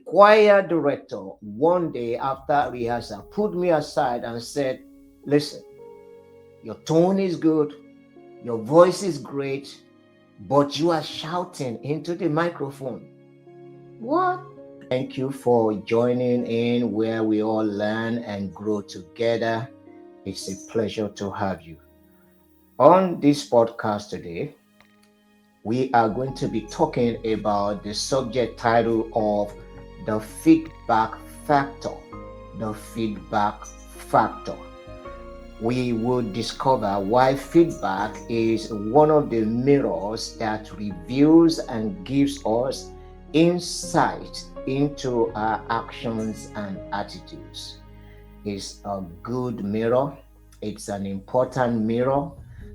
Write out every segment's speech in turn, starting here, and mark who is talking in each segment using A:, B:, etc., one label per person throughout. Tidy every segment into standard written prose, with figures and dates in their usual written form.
A: choir director one day after rehearsal put me aside and said, "Listen, your tone is good, your voice is great, but you are shouting into the microphone." What? Thank you for joining in where we all learn and grow together. It's a pleasure to have you. On this podcast today, we are going to be talking about the subject title of the feedback factor. The feedback factor. We will discover why feedback is one of the mirrors that reveals and gives us insight into our actions and attitudes. It's a good mirror, it's an important mirror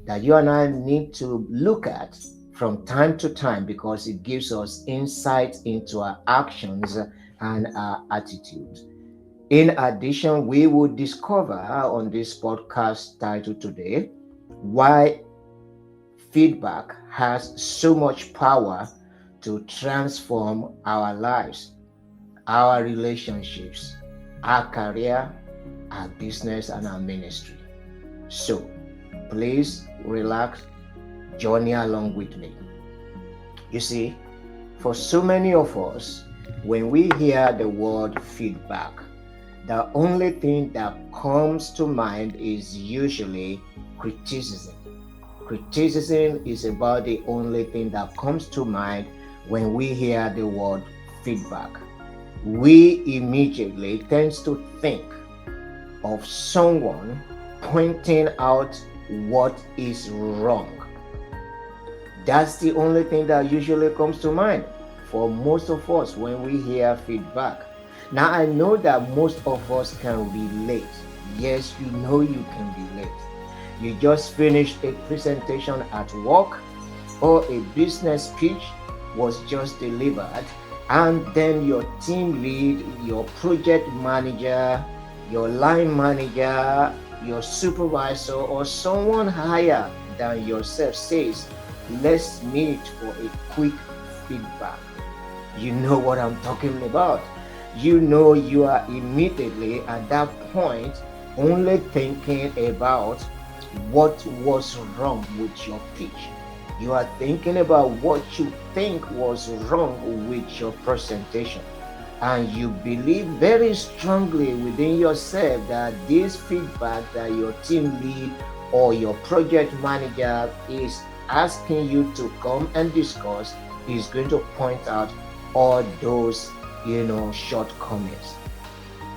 A: that you and I need to look at from time to time because it gives us insight into our actions and our attitudes. In addition, we will discover on this podcast title today why feedback has so much power to transform our lives, our relationships, our career, our business, and our ministry. So, please relax, journey along with me. You see, for so many of us, when we hear the word feedback, the only thing that comes to mind is usually criticism. Criticism is about the only thing that comes to mind when we hear the word feedback. We immediately tend to think of someone pointing out what is wrong. That's the only thing that usually comes to mind for most of us when we hear feedback. Now, I know that most of us can relate. Yes, you know you can relate. You just finished a presentation at work or a business pitch was just delivered, and then your team lead, your project manager, your line manager, your supervisor, or someone higher than yourself says, "Let's meet for a quick feedback." You know what I'm talking about. You know you are immediately at that point only thinking about what was wrong with your pitch. You are thinking about what you think was wrong with your presentation. And you believe very strongly within yourself that this feedback that your team lead or your project manager is asking you to come and discuss is going to point out all those shortcomings.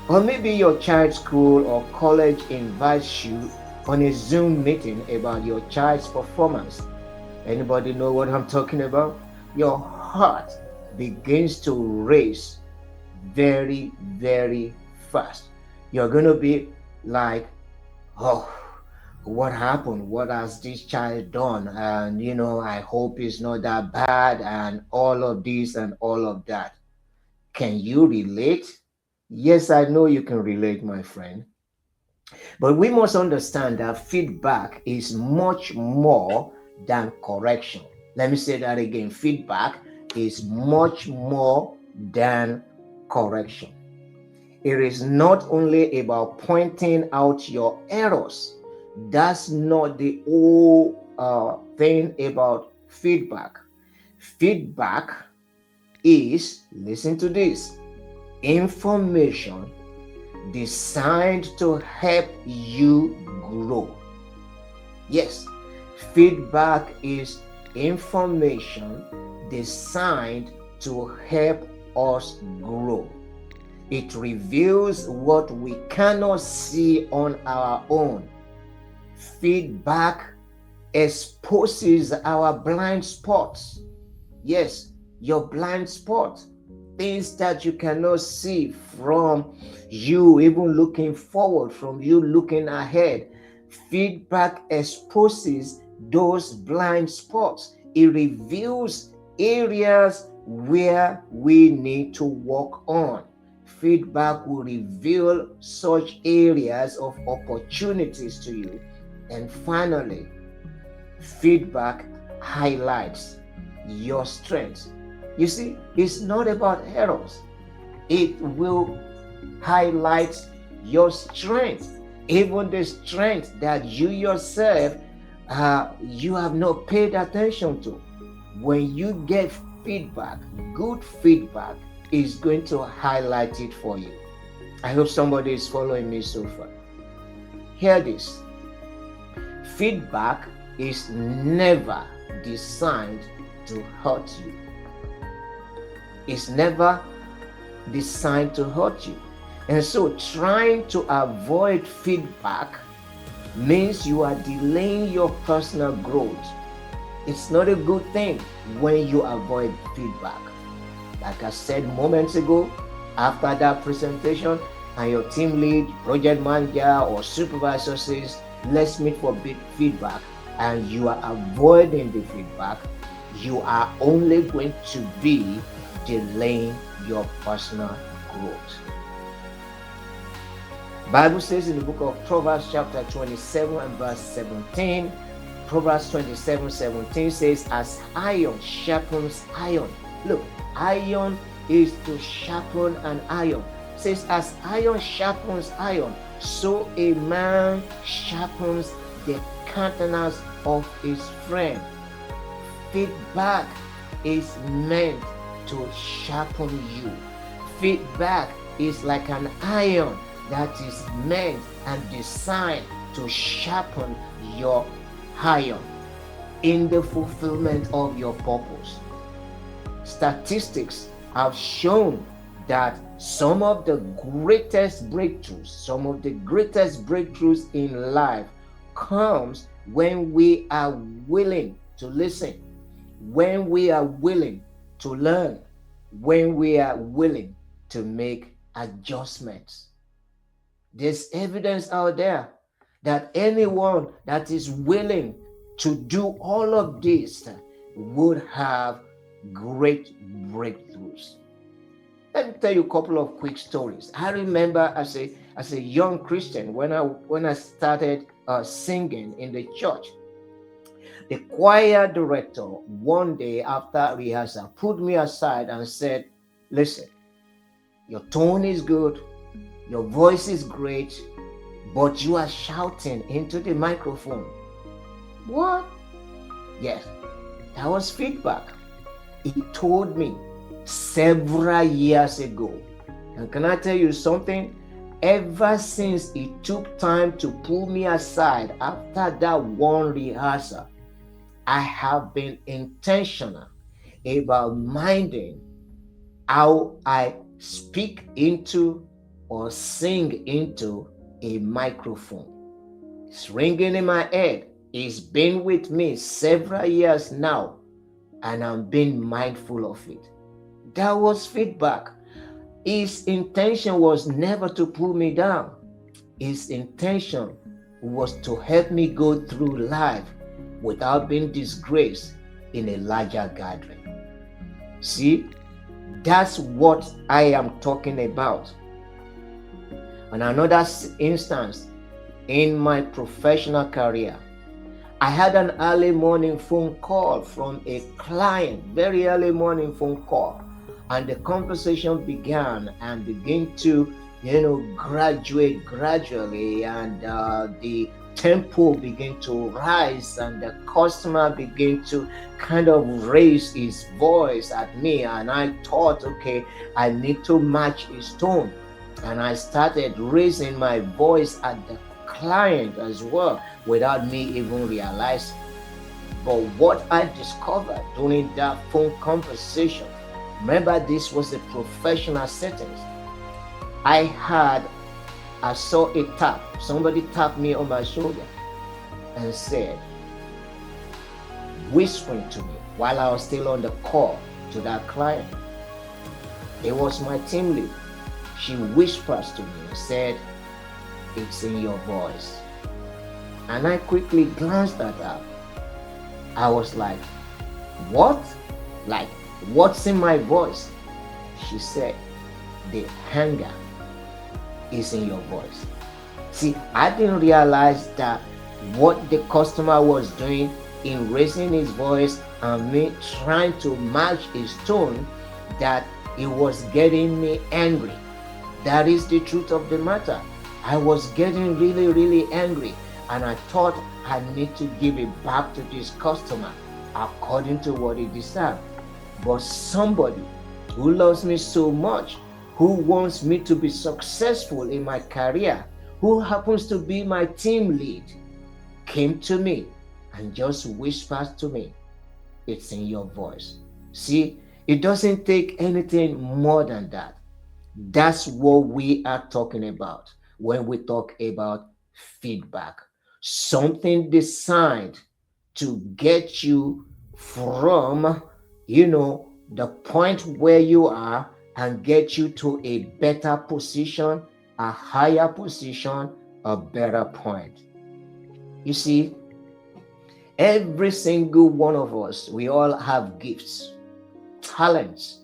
A: Or maybe your child's school or college invites you on a Zoom meeting about your child's performance. Anybody know what I'm talking about? Your heart begins to race very, very fast. You're going to be like, "Oh, what happened? What has this child done? And, I hope it's not that bad," and all of this and all of that. Can you relate? Yes, I know you can relate, my friend. But we must understand that feedback is much more than correction. Let me say that again. Feedback is much more than correction. It is not only about pointing out your errors. That's not the whole thing about feedback. Feedback is, listen to this, information designed to help you grow. Yes, feedback is information designed to help us grow. It reveals what we cannot see on our own. Feedback exposes our blind spots. Yes, your blind spot, things that you cannot see from you even looking forward, from you looking ahead. Feedback exposes those blind spots. It reveals areas where we need to work on. Feedback will reveal such areas of opportunities to you. And finally, feedback highlights your strengths. You see, it's not about errors. It will highlight your strength, even the strength that you yourself you have not paid attention to. When you get feedback, good feedback is going to highlight it for you. I hope somebody is following me so far. Hear this. Feedback is never designed to hurt you. It's never designed to hurt you. And so trying to avoid feedback means you are delaying your personal growth. It's not a good thing when you avoid feedback. Like I said moments ago, after that presentation, and your team lead, project manager, or supervisor says, let's meet for feedback, and you are avoiding the feedback, you are only going to be delaying your personal growth. Bible says in the book of Proverbs chapter 27 and verse 17, Proverbs 27:17 says, as iron sharpens iron. Look, iron is to sharpen an iron. It says, as iron sharpens iron, so a man sharpens the countenance of his friend. Feedback is meant to sharpen you. Feedback is like an iron that is meant and designed to sharpen your iron in the fulfillment of your purpose. Statistics have shown that some of the greatest breakthroughs in life comes when we are willing to listen, when we are willing to learn, when we are willing to make adjustments. There's evidence out there that anyone that is willing to do all of this would have great breakthroughs. Let me tell you a couple of quick stories. I remember as a young Christian when I started singing in the church. The choir director one day after rehearsal put me aside and said, listen, your tone is good, your voice is great, but you are shouting into the microphone. What? Yes, that was feedback. He told me several years ago. And can I tell you something? Ever since he took time to pull me aside after that one rehearsal, I have been intentional about minding how I speak into or sing into a microphone. It's ringing in my head. It's been with me several years now, and I'm being mindful of it. That was feedback. His intention was never to pull me down. His intention was to help me go through life without being disgraced in a larger gathering. See, that's what I am talking about. On another instance, in my professional career, I had an early morning phone call from a client, very early morning phone call, and the conversation began to, graduate gradually, and the tempo began to rise, and the customer began to kind of raise his voice at me, and I thought, okay, I need to match his tone, and I started raising my voice at the client as well without me even realizing. But what I discovered during that phone conversation, remember this was a professional setting, I saw a tap. Somebody tapped me on my shoulder and said, whispering to me while I was still on the call to that client. It was my team lead. She whispers to me and said, it's in your voice. And I quickly glanced at her. I was like, what? Like, what's in my voice? She said, the hunger is in your voice. See, I didn't realize that what the customer was doing in raising his voice and me trying to match his tone, that It was getting me angry. That is the truth of the matter. I was getting really, really angry, and I thought I need to give it back to this customer according to what he deserved. But somebody who loves me so much, who wants me to be successful in my career, who happens to be my team lead, came to me and just whispered to me, "It's in your voice." See, it doesn't take anything more than that. That's what we are talking about when we talk about feedback. Something designed to get you from, the point where you are and get you to a better position, a higher position, a better point. You see, every single one of us, we all have gifts, talents,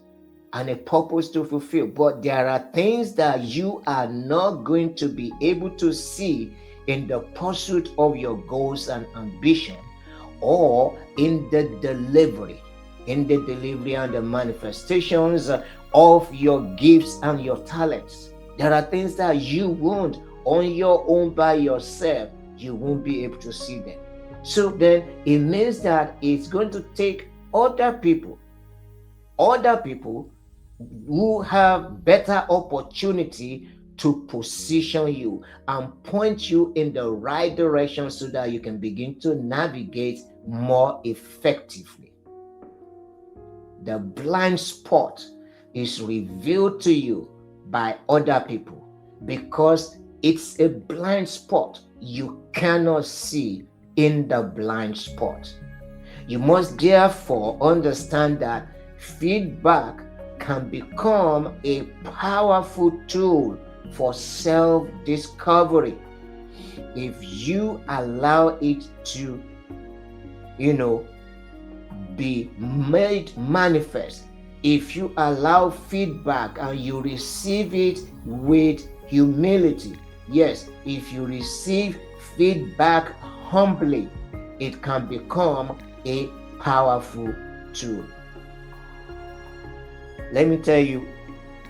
A: and a purpose to fulfill. But there are things that you are not going to be able to see in the pursuit of your goals and ambition, or in the delivery and the manifestations of your gifts and your talents. There are things that you won't, on your own by yourself, you won't be able to see them. So then it means that it's going to take other people who have better opportunity to position you and point you in the right direction so that you can begin to navigate more effectively. The blind spot is revealed to you by other people because it's a blind spot you cannot see in the blind spot. You must therefore understand that feedback can become a powerful tool for self-discovery if you allow it to, be made manifest. If you allow feedback and you receive it with humility. Yes, if you receive feedback humbly, it can become a powerful tool. Let me tell you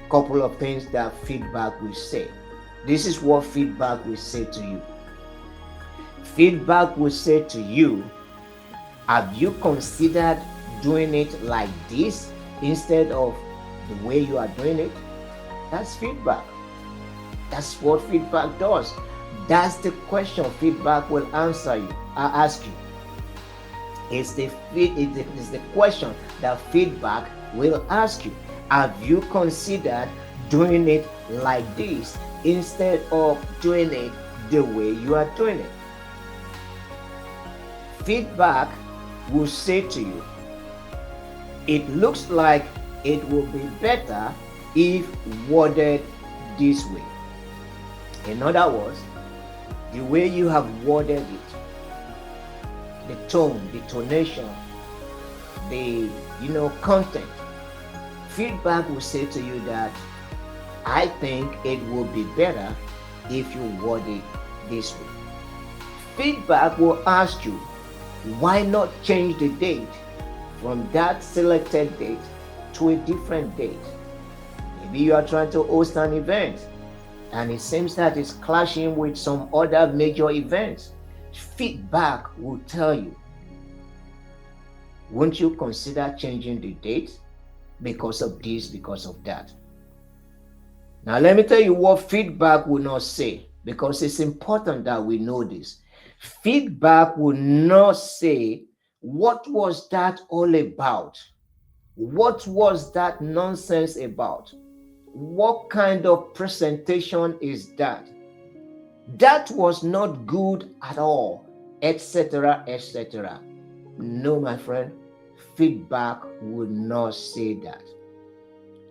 A: a couple of things that feedback will say. This is what feedback will say to you. Feedback will say to you, have you considered doing it like this instead of the way you are doing it? That's feedback. That's what feedback does. That's the question feedback will ask you. It's the question that feedback will ask you. Have you considered doing it like this instead of doing it the way you are doing it? Feedback will say to you, it looks like it will be better if worded this way. In other words, the way you have worded it, the tone, the tonation, the content. Feedback will say to you that I think it will be better if you word it this way. Feedback will ask you, why not change the date from that selected date to a different date? Maybe you are trying to host an event and it seems that it's clashing with some other major events. Feedback will tell you, won't you consider changing the date because of this, because of that? Now let me tell you what feedback will not say, because it's important that we know this. Feedback will not say, what was that all about? What was that nonsense about? What kind of presentation is that? That was not good at all, etc., etc. No, my friend, feedback would not say that.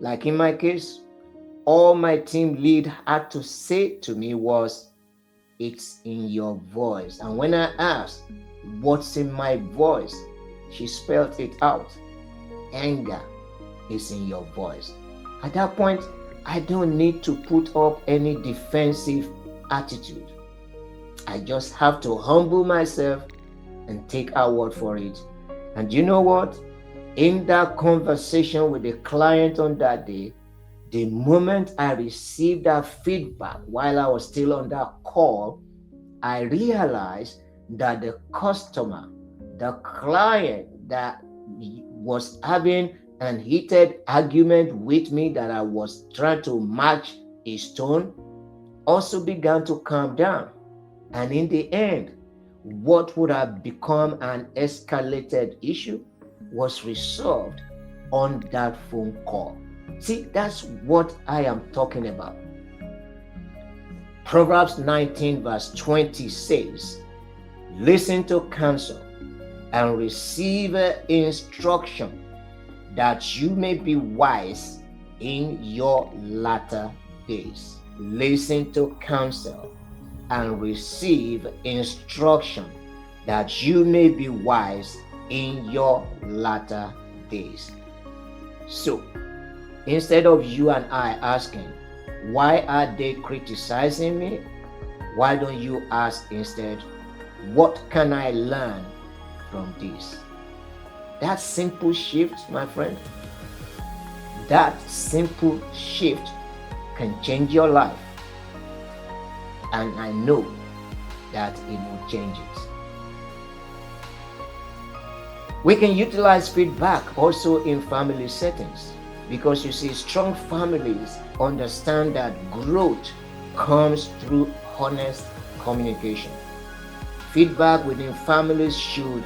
A: Like in my case, all my team lead had to say to me was, it's in your voice. And when I asked, what's in my voice? She spelled it out. Anger is in your voice. At that point, I don't need to put up any defensive attitude. I just have to humble myself and take our word for it. And you know what? In that conversation with the client on that day, the moment I received that feedback while I was still on that call, I realized that the customer, the client that was having an heated argument with me, that I was trying to match his tone, also began to calm down. And in the end, what would have become an escalated issue was resolved on that phone call. See, that's what I am talking about. Proverbs 19 verse 20 says, listen to counsel and receive instruction, that you may be wise in your latter days. Listen to counsel and receive instruction, that you may be wise in your latter days. So, instead of you and I asking, why are they criticizing me? Why don't you ask instead, what can I learn from this? That simple shift, my friend, that simple shift can change your life. And I know that it will change it. We can utilize feedback also in family settings, because you see, strong families understand that growth comes through honest communication. Feedback within families should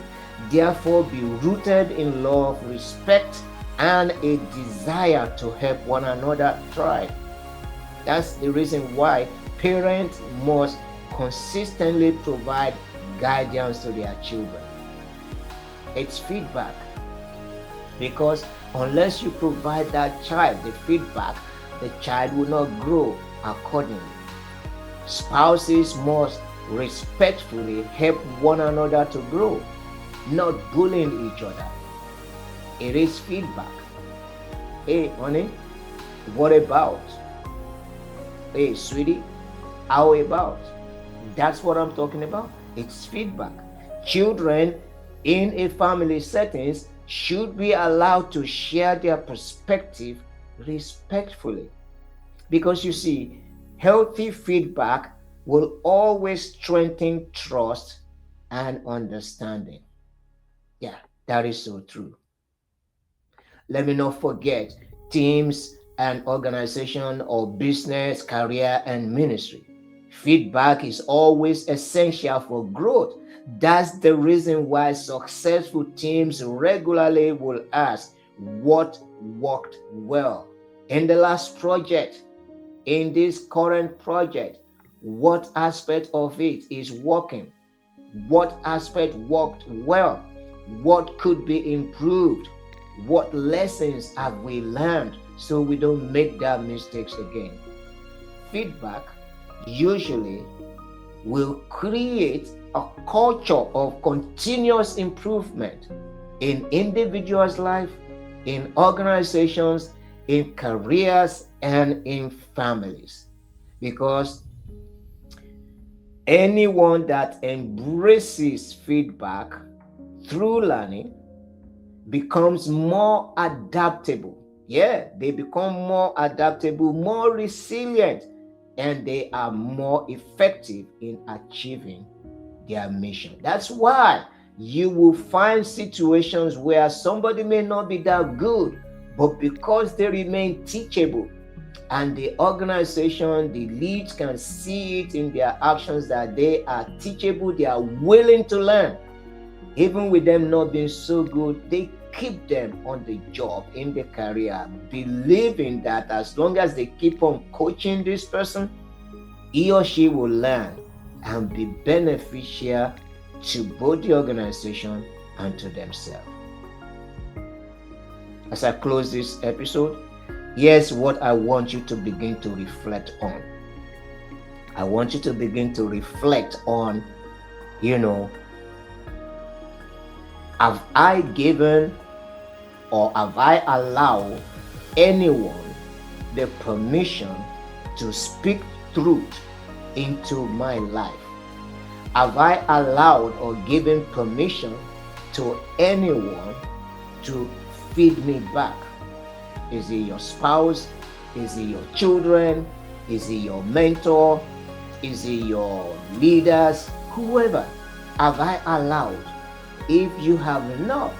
A: therefore be rooted in love, respect, and a desire to help one another thrive. That's the reason why parents must consistently provide guidance to their children. It's feedback, because unless you provide that child the feedback, the child will not grow accordingly. Spouses must respectfully help one another to grow, not bullying each other. It is feedback. Hey, honey, what about? Hey, sweetie, how about? That's what I'm talking about. It's feedback. Children in a family settings should be allowed to share their perspective respectfully. Because you see, healthy feedback will always strengthen trust and understanding. Yeah, that is so true. Let me not forget teams and organization or business, career, and ministry. Feedback is always essential for growth. That's the reason why successful teams regularly will ask what worked well in the last project, in this current project. What aspect of it is working? What aspect worked well? What could be improved? What lessons have we learned so we don't make that mistakes again? Feedback usually will create a culture of continuous improvement in individuals' life, in organizations, in careers, and in families. Because anyone that embraces feedback through learning becomes more adaptable. Yeah, they become more adaptable, more resilient, and they are more effective in achieving their mission. That's why you will find situations where somebody may not be that good, but because they remain teachable, and the organization, the leads can see it in their actions that they are teachable, they are willing to learn. Even with them not being so good, they keep them on the job, in the career, believing that as long as they keep on coaching this person, he or she will learn and be beneficial to both the organization and to themselves. As I close this episode, here's what I want you to begin to reflect on. I want you to begin to reflect on, have I given or have I allowed anyone the permission to speak truth into my life? Have I allowed or given permission to anyone to feed me back? Is it your spouse? Is it your children? Is it your mentor? Is it your leaders? Whoever have I allowed? If you have not,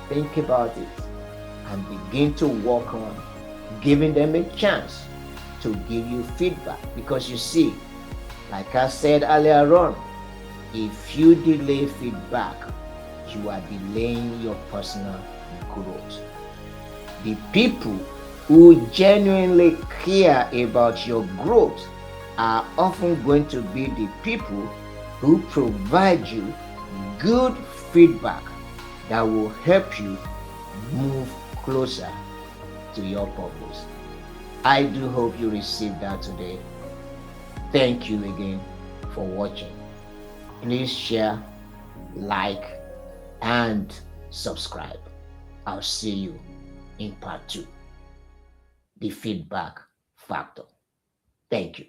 A: think about it and begin to work on giving them a chance to give you feedback. Because you see, like I said earlier on, if you delay feedback, you are delaying your personal growth. The people who genuinely care about your growth are often going to be the people who provide you good feedback that will help you move closer to your purpose. I do hope you received that today. Thank you again for watching. Please share, like, and subscribe. I'll see you in part 2, the feedback factor. Thank you.